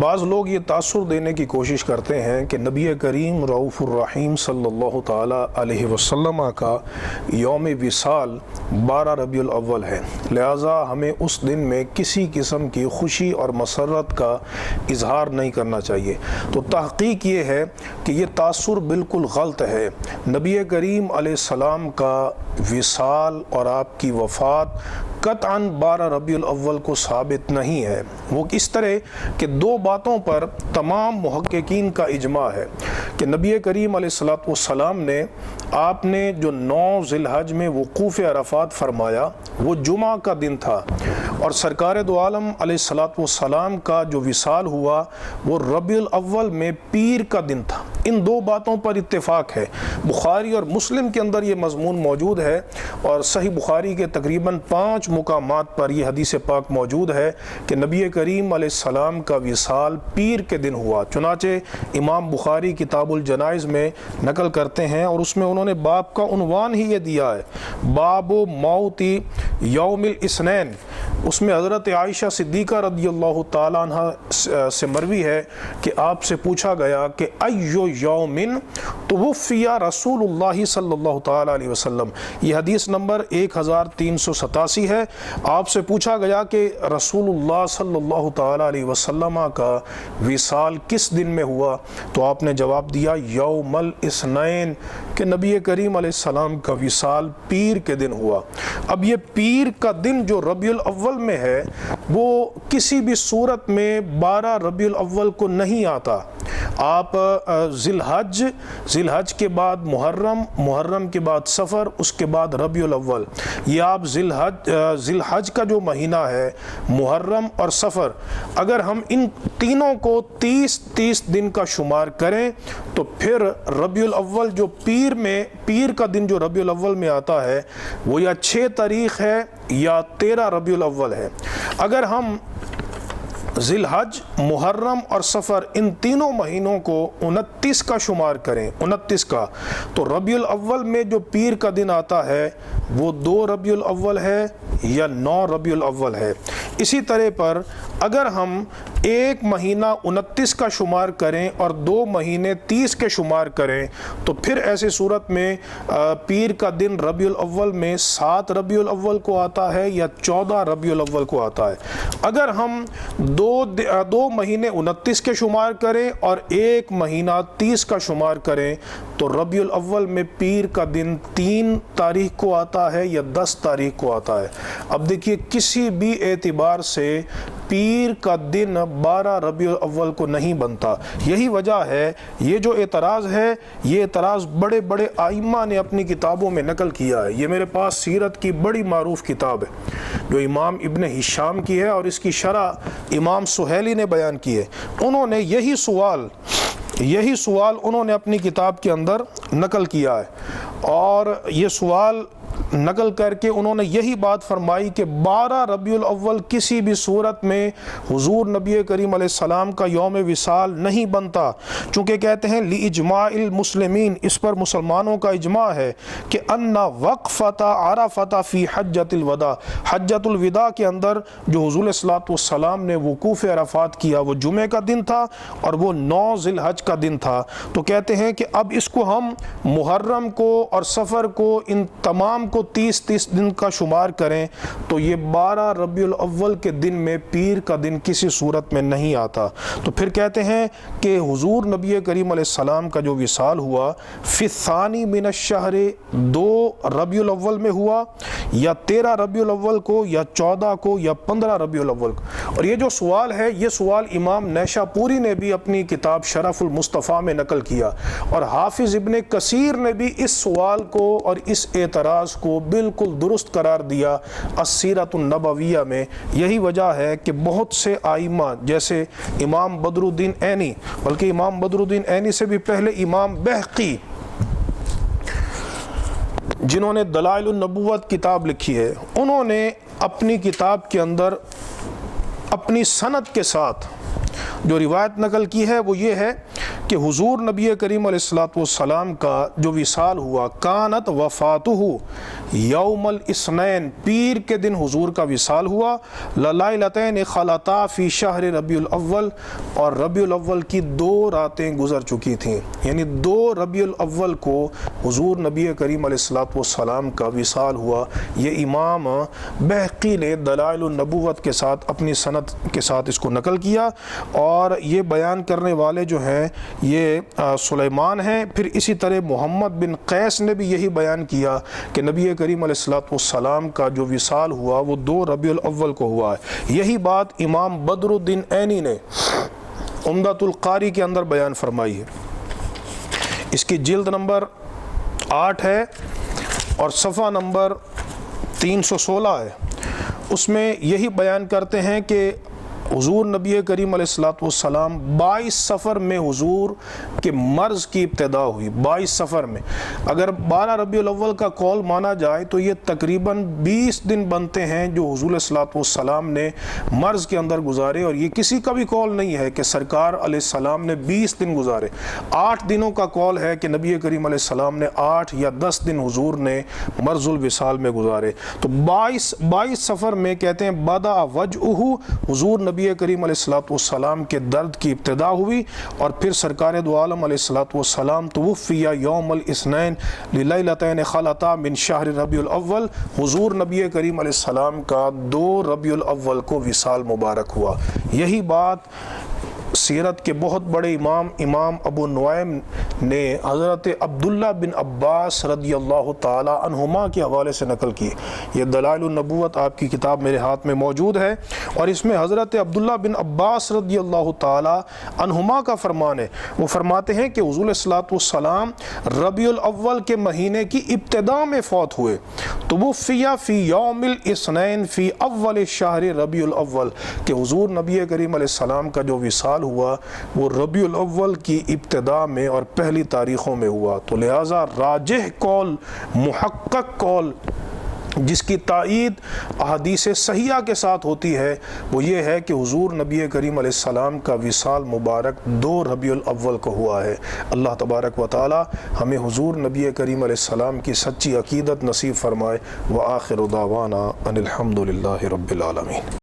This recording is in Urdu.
بعض لوگ یہ تاثر دینے کی کوشش کرتے ہیں کہ نبی کریم رؤوف الرحیم صلی اللہ تعالیٰ علیہ وسلم کا یوم وصال 12 ربیع الاول ہے، لہٰذا ہمیں اس دن میں کسی قسم کی خوشی اور مسرت کا اظہار نہیں کرنا چاہیے۔ تو تحقیق یہ ہے کہ یہ تاثر بالکل غلط ہے۔ نبی کریم علیہ السلام کا وصال اور آپ کی وفات قطعاً 12 ربیع الاول کو ثابت نہیں ہے۔ وہ اس طرح کہ دو باتوں پر تمام محققین کا اجماع ہے کہ نبی کریم علیہ السلام نے آپ نے جو 9 ذی الحج میں وقوف عرفات فرمایا وہ جمعہ کا دن تھا، اور سرکار دو عالم علیہ السلام کا جو وصال ہوا وہ ربیع الاول میں پیر کا دن تھا۔ ان دو باتوں پر اتفاق ہے۔ بخاری اور مسلم کے اندر یہ مضمون موجود ہے، اور صحیح بخاری کے تقریباً 5 مقامات پر یہ حدیث پاک موجود ہے کہ نبی کریم علیہ السلام کا وصال پیر کے دن ہوا۔ چنانچہ امام بخاری کتاب الجنائز میں نقل کرتے ہیں، اور اس میں انہوں نے باب کا عنوان ہی یہ دیا ہے، باب موت یوم الاثنین۔ اس میں حضرت عائشہ صدیقہ رضی اللہ تعالیٰ عنہ سے مروی ہے کہ آپ سے پوچھا گیا کہ ایو یومن توفی رسول اللہ صلی اللہ تعالیٰ علیہ وسلم۔ یہ حدیث نمبر 1387 ہے۔ آپ سے پوچھا گیا کہ رسول اللہ صلی اللہ تعالیٰ علیہ وسلم کا وصال کس دن میں ہوا؟ تو آپ نے جواب دیا یوم الاثنین، کہ نبی کریم علیہ السلام کا وصال پیر کے دن ہوا۔ اب یہ پیر کا دن جو ربیع الاول میں ہے وہ کسی بھی صورت میں 12 ربیع الاول کو نہیں آتا۔ آپ ذی الحج کے بعد محرم کے بعد سفر، اس کے بعد ربیع الاول، یہ آپ ذی الحج کا جو مہینہ ہے، محرم اور سفر، اگر ہم ان تینوں کو 30 دن کا شمار کریں تو پھر ربیع الاول جو پیر کا دن جو ربیع الاول میں آتا ہے وہ یا 6 تاریخ ہے یا 13 ربیع الاول ہے۔ اگر ہم ذی الحج، محرم اور سفر ان تینوں مہینوں کو 29 کا شمار کریں، 29 کا، تو ربیع الاول میں جو پیر کا دن آتا ہے وہ 2 ربیع الاول ہے یا 9 ربیع الاول ہے۔ اسی طرح پر اگر ہم ایک مہینہ 29 کا شمار کریں اور 2 مہینے 30 کے شمار کریں تو پھر ایسی صورت میں پیر کا دن ربیع الاول میں 7 ربیع الاول کو آتا ہے یا 14 ربیع الاول کو آتا ہے۔ اگر ہم دو مہینے 29 کے شمار کریں اور ایک مہینہ 30 کا شمار کریں تو ربیع الاول میں پیر کا دن 3 تاریخ کو آتا ہے یا 10 تاریخ کو آتا ہے۔ اب دیکھیے کسی بھی اعتبار سے پیر کا دن 12 ربیع الاول کو نہیں بنتا۔ یہی وجہ ہے، یہ جو اعتراض ہے یہ اعتراض بڑے بڑے ائمہ نے اپنی کتابوں میں نقل کیا ہے۔ یہ میرے پاس سیرت کی بڑی معروف کتاب ہے جو امام ابن ہشام کی ہے، اور اس کی شرح امام سہیلی نے بیان کی ہے۔ انہوں نے یہی سوال انہوں نے اپنی کتاب کے اندر نقل کیا ہے، اور یہ سوال نقل کر کے انہوں نے یہی بات فرمائی کہ 12 ربیع الاول کسی بھی صورت میں حضور نبی کریم علیہ السلام کا یوم وصال نہیں بنتا، چونکہ کہتے ہیں لِإِجْمَاعِ الْمُسْلِمِينَ، اس پر مسلمانوں کا اجماع ہے کہ ان وقفۃ عرفۃ فی حجۃ الوداع، حجۃ الوداع کے اندر جو حضور صلی اللہ علیہ وسلم نے وقوف عرفات کیا وہ جمعے کا دن تھا اور وہ 9 ذی الحج کا دن تھا۔ تو کہتے ہیں کہ اب اس کو ہم محرم کو اور سفر کو ان تمام کو 30 دن کا شمار کریں تو یہ 12 ربیع الاول کے دن میں پیر کا دن کسی صورت میں نہیں آتا۔ تو پھر کہتے ہیں کہ حضور نبی کریم علیہ السلام کا جو وصال ہوا فی الثانی من الشہر 2 ربیع الاول میں ہوا، یا 13 ربیع الاول کو، یا 14 کو، یا 15 ربیع الاول کو۔ اور یہ جو سوال ہے یہ سوال امام نیشاپوری نے بھی اپنی کتاب شرف المصطفیٰ میں نقل کیا، اور حافظ ابن کثیر نے بھی اس سوال کو اور اس اعتراض کو بالکل درست قرار دیا السیرۃ النبویہ میں۔ یہی وجہ ہے کہ بہت سے ائمہ جیسے امام بدر الدین عینی، بلکہ امام بدر الدین عینی سے بھی پہلے امام بہقی، جنہوں نے دلائل النبوت کتاب لکھی ہے، انہوں نے اپنی کتاب کے اندر اپنی سند کے ساتھ جو روایت نقل کی ہے وہ یہ ہے کہ حضور نبی کریم علیہ الصلوۃ والسلام کا جو وصال ہوا، کانت وفاتہ یوم الاثنین، پیر کے دن حضور کا وصال ہوا، للیلتین خلطا فی شہر ربیع الاول، اور ربیع الاول کی 2 راتیں گزر چکی تھیں، یعنی 2 ربیع الاول کو حضور نبی کریم علیہ الصلوۃ والسلام کا وصال ہوا۔ یہ امام بہقی نے دلائل النبوت کے ساتھ اپنی سند کے ساتھ اس کو نقل کیا، اور یہ بیان کرنے والے جو ہیں یہ سلیمان ہیں۔ پھر اسی طرح محمد بن قیس نے بھی یہی بیان کیا کہ نبی کریم علیہ الصلوۃ والسلام کا جو وصال ہوا وہ 2 ربیع الاول کو ہوا ہے۔ یہی بات امام بدر الدین عینی نے عمدۃ القاری کے اندر بیان فرمائی ہے۔ اس کی جلد نمبر 8 ہے اور صفحہ نمبر 316 ہے۔ اس میں یہی بیان کرتے ہیں کہ حضور نبی کریم علیہ الصلوۃ والسلام 22 صفر میں حضور کے مرض کی ابتدا ہوئی، 22 صفر میں۔ اگر 12 ربیع الاول کا قول مانا جائے تو یہ تقریباً 20 دن بنتے ہیں جو حضور علیہ الصلوۃ والسلام نے مرض کے اندر گزارے، اور یہ کسی کا بھی قول نہیں ہے کہ سرکار علیہ السلام نے 20 دن گزارے۔ 8 دنوں کا قول ہے کہ نبی کریم علیہ السلام نے 8 یا 10 دن حضور نے مرض الوصال میں گزارے۔ تو 22 صفر میں کہتے ہیں بدأ وجعہ، حضور نبی کریم علیہ الصلوۃ والسلام کے درد کی ابتدا ہوئی، اور پھر سرکار دو عالم علیہ الصلوۃ والسلام توفی یوم الاثنین للیلتین خلطا من شہر ربیع الاول، حضور نبی کریم علیہ السلام کا 2 ربیع الاول کو وصال مبارک ہوا۔ یہی بات سیرت کے بہت بڑے امام ابو نعیم نے حضرت عبداللہ بن عباس رضی اللہ تعالی عنہما کے حوالے سے نقل کی۔ یہ دلائل النبوت آپ کی کتاب میرے ہاتھ میں موجود ہے، اور اس میں حضرت عبداللہ بن عباس رضی اللہ تعالی عنہما کا فرمان ہے۔ وہ فرماتے ہیں کہ حضور صلی اللہ علیہ وسلم ربیع الاول کے مہینے کی ابتدا میں فوت ہوئے، توفی فی یوم الاثنین فی اول شہر ربیع الاول، کہ حضور نبی کریم علیہ السلام کا جو وصال ہوا وہ ربیع الاول کی ابتدا میں اور پہلی تاریخوں میں ہوا۔ تو لہٰذا راجح قول، محقق قول، جس کی تائید احادیث صحیحہ کے ساتھ ہوتی ہے، وہ یہ ہے کہ حضور نبی کریم علیہ السلام کا وصال مبارک 2 ربیع الاول کو ہوا ہے۔ اللہ تبارک و تعالی ہمیں حضور نبی کریم علیہ السلام کی سچی عقیدت نصیب فرمائے۔ وآخر دعوانا ان الحمد للہ رب العالمین۔